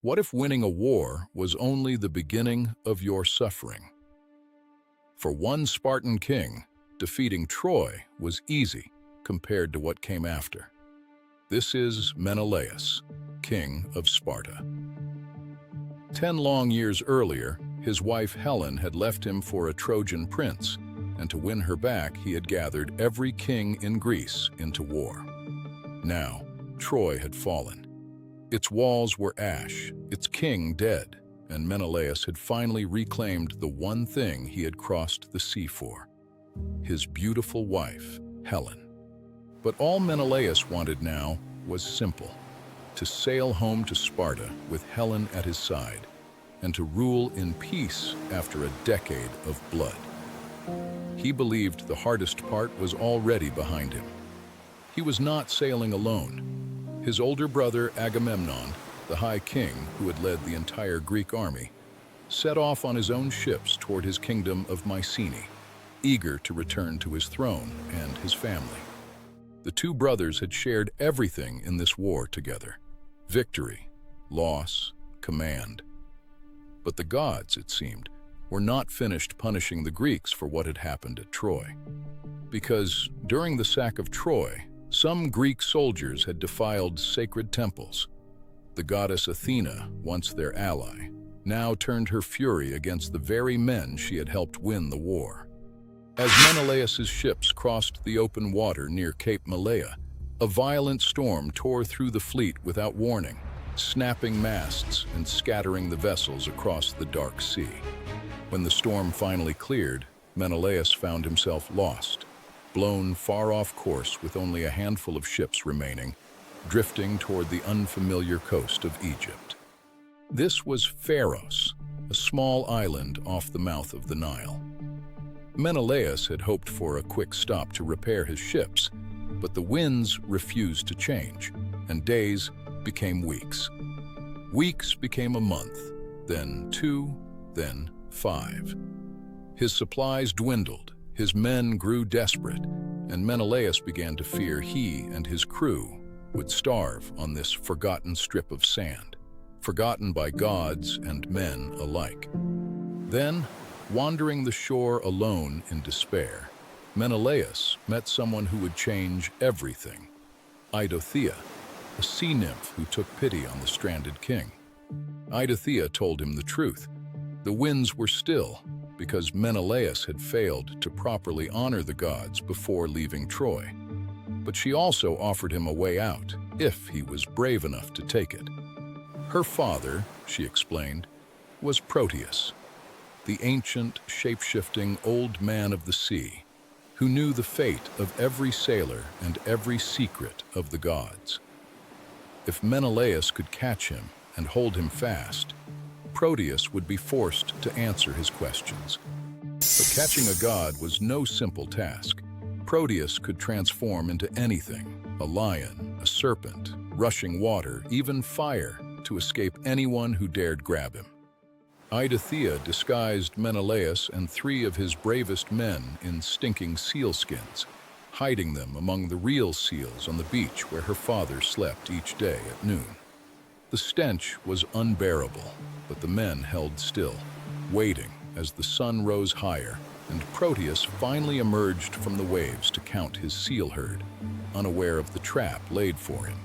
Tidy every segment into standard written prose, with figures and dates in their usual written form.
What if winning a war was only the beginning of your suffering? For one Spartan king, defeating Troy was easy compared to what came after. This is Menelaus, king of Sparta. 10 long years earlier, his wife Helen had left him for a Trojan prince, and to win her back, he had gathered every king in Greece into war. Now, Troy had fallen. Its walls were ash, its king dead, and Menelaus had finally reclaimed the one thing he had crossed the sea for: his beautiful wife, Helen. But all Menelaus wanted now was simple: to sail home to Sparta with Helen at his side, and to rule in peace after a decade of blood. He believed the hardest part was already behind him. He was not sailing alone. His older brother Agamemnon, the High King who had led the entire Greek army, set off on his own ships toward his kingdom of Mycenae, eager to return to his throne and his family. The two brothers had shared everything in this war together: victory, loss, command. But the gods, it seemed, were not finished punishing the Greeks for what had happened at Troy. Because during the sack of Troy, some Greek soldiers had defiled sacred temples. The goddess Athena, once their ally, now turned her fury against the very men she had helped win the war. As Menelaus's ships crossed the open water near Cape Malea, a violent storm tore through the fleet without warning, snapping masts and scattering the vessels across the dark sea. When the storm finally cleared, Menelaus found himself lost, blown far off course with only a handful of ships remaining, drifting toward the unfamiliar coast of Egypt. This was Pharos, a small island off the mouth of the Nile. Menelaus had hoped for a quick stop to repair his ships, but the winds refused to change, and days became weeks. Weeks became a month, then 2, then 5. His supplies dwindled, his men grew desperate, and Menelaus began to fear he and his crew would starve on this forgotten strip of sand, forgotten by gods and men alike. Then, wandering the shore alone in despair, Menelaus met someone who would change everything: Idothea, a sea nymph who took pity on the stranded king. Idothea told him the truth. The winds were still because Menelaus had failed to properly honor the gods before leaving Troy. But she also offered him a way out, if he was brave enough to take it. Her father, she explained, was Proteus, the ancient, shape-shifting old man of the sea, who knew the fate of every sailor and every secret of the gods. If Menelaus could catch him and hold him fast, Proteus would be forced to answer his questions. But catching a god was no simple task. Proteus could transform into anything: a lion, a serpent, rushing water, even fire, to escape anyone who dared grab him. Idothea disguised Menelaus and 3 of his bravest men in stinking sealskins, hiding them among the real seals on the beach where her father slept each day at noon. The stench was unbearable, but the men held still, waiting as the sun rose higher, and Proteus finally emerged from the waves to count his seal herd, unaware of the trap laid for him.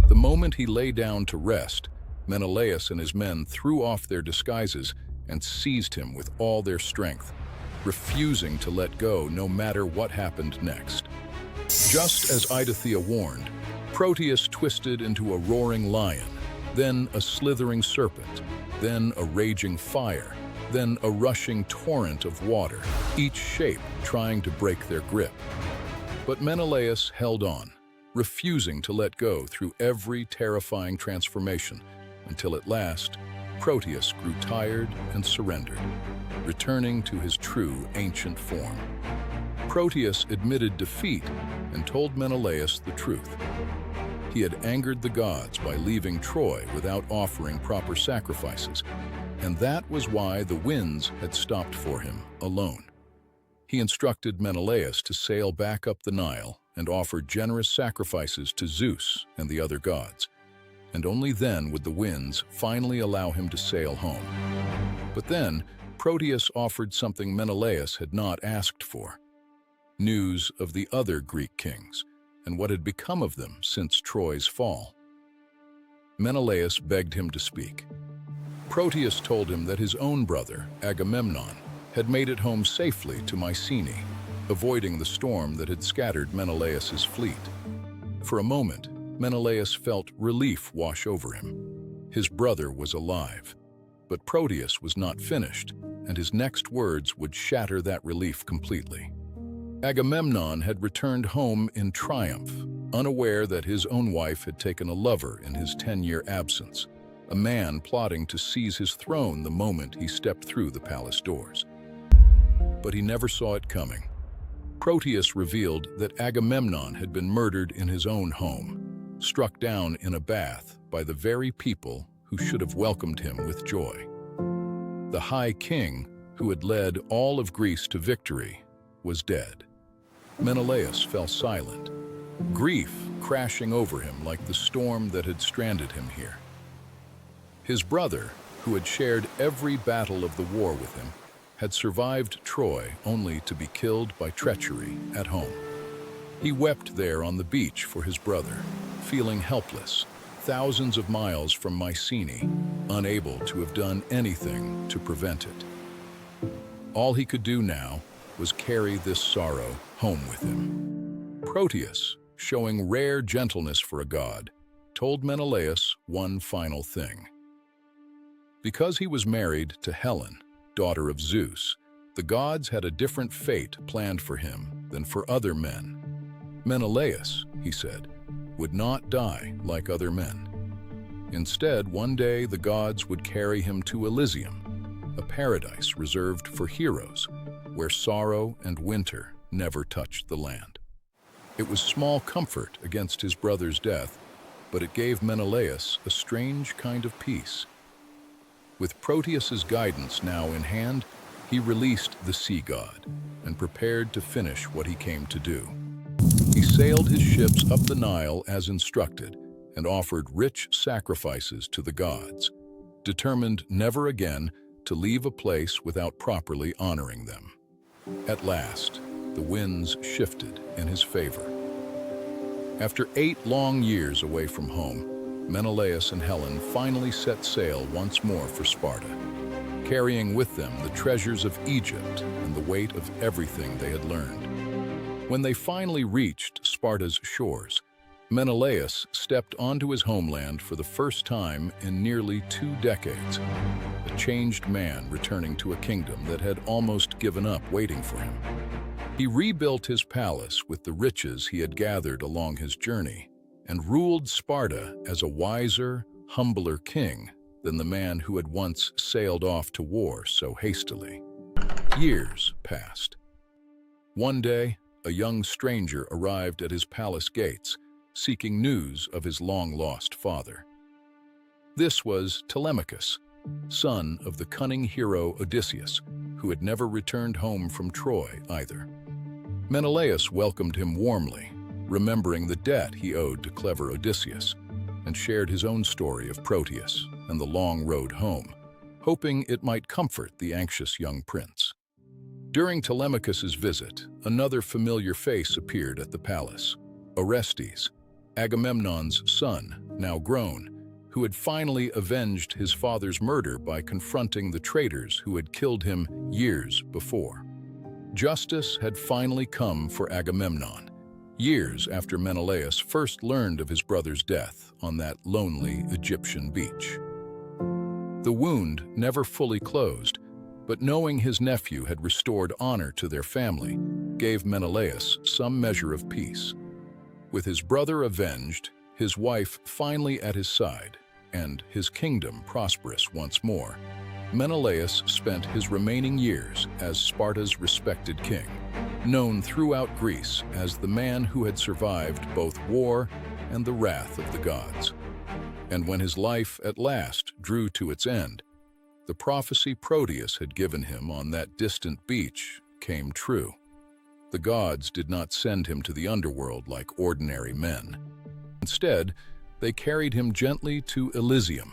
The moment he lay down to rest, Menelaus and his men threw off their disguises and seized him with all their strength, refusing to let go no matter what happened next. Just as Idothea warned, Proteus twisted into a roaring lion, then a slithering serpent, then a raging fire, then a rushing torrent of water, each shape trying to break their grip. But Menelaus held on, refusing to let go through every terrifying transformation, until at last, Proteus grew tired and surrendered, returning to his true ancient form. Proteus admitted defeat and told Menelaus the truth. He had angered the gods by leaving Troy without offering proper sacrifices, and that was why the winds had stopped for him alone. He instructed Menelaus to sail back up the Nile and offer generous sacrifices to Zeus and the other gods. and only then would the winds finally allow him to sail home. But then, Proteus offered something Menelaus had not asked for: news of the other Greek kings and what had become of them since Troy's fall. Menelaus begged him to speak. Proteus told him that his own brother, Agamemnon, had made it home safely to Mycenae, avoiding the storm that had scattered Menelaus's fleet. For a moment, Menelaus felt relief wash over him. His brother was alive. But Proteus was not finished, and his next words would shatter that relief completely. Agamemnon had returned home in triumph, unaware that his own wife had taken a lover in his 10-year absence, a man plotting to seize his throne the moment he stepped through the palace doors. But he never saw it coming. Proteus revealed that Agamemnon had been murdered in his own home, struck down in a bath by the very people who should have welcomed him with joy. The High King, who had led all of Greece to victory, was dead. Menelaus fell silent, grief crashing over him like the storm that had stranded him here. His brother, who had shared every battle of the war with him, had survived Troy only to be killed by treachery at home. He wept there on the beach for his brother, feeling helpless, thousands of miles from Mycenae, unable to have done anything to prevent it. All he could do now was carry this sorrow home with him. Proteus, showing rare gentleness for a god, told Menelaus one final thing. Because he was married to Helen, daughter of Zeus, the gods had a different fate planned for him than for other men. Menelaus, he said, would not die like other men. Instead, one day the gods would carry him to Elysium, a paradise reserved for heroes, where sorrow and winter never touched the land. It was small comfort against his brother's death, but it gave Menelaus a strange kind of peace. With Proteus's guidance now in hand, he released the sea god and prepared to finish what he came to do. He sailed his ships up the Nile as instructed and offered rich sacrifices to the gods, determined never again to leave a place without properly honoring them. At last, the winds shifted in his favor. After 8 long years away from home, Menelaus and Helen finally set sail once more for Sparta, carrying with them the treasures of Egypt and the weight of everything they had learned. When they finally reached Sparta's shores, Menelaus stepped onto his homeland for the first time in nearly 2 decades, a changed man returning to a kingdom that had almost given up waiting for him. He rebuilt his palace with the riches he had gathered along his journey, and ruled Sparta as a wiser, humbler king than the man who had once sailed off to war so hastily. Years passed. One day, a young stranger arrived at his palace gates, seeking news of his long-lost father. This was Telemachus, son of the cunning hero Odysseus, who had never returned home from Troy either. Menelaus welcomed him warmly, remembering the debt he owed to clever Odysseus, and shared his own story of Proteus and the long road home, hoping it might comfort the anxious young prince. During Telemachus's visit, another familiar face appeared at the palace: Orestes, Agamemnon's son, now grown, who had finally avenged his father's murder by confronting the traitors who had killed him years before. Justice had finally come for Agamemnon, years after Menelaus first learned of his brother's death on that lonely Egyptian beach. The wound never fully closed, but knowing his nephew had restored honor to their family gave Menelaus some measure of peace. With his brother avenged, his wife finally at his side, and his kingdom prosperous once more, Menelaus spent his remaining years as Sparta's respected king, known throughout Greece as the man who had survived both war and the wrath of the gods. And when his life at last drew to its end, the prophecy Proteus had given him on that distant beach came true. The gods did not send him to the underworld like ordinary men. Instead, They carried him gently to Elysium,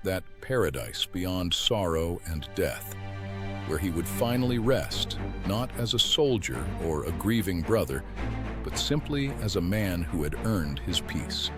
that paradise beyond sorrow and death, where he would finally rest, not as a soldier or a grieving brother, but simply as a man who had earned his peace.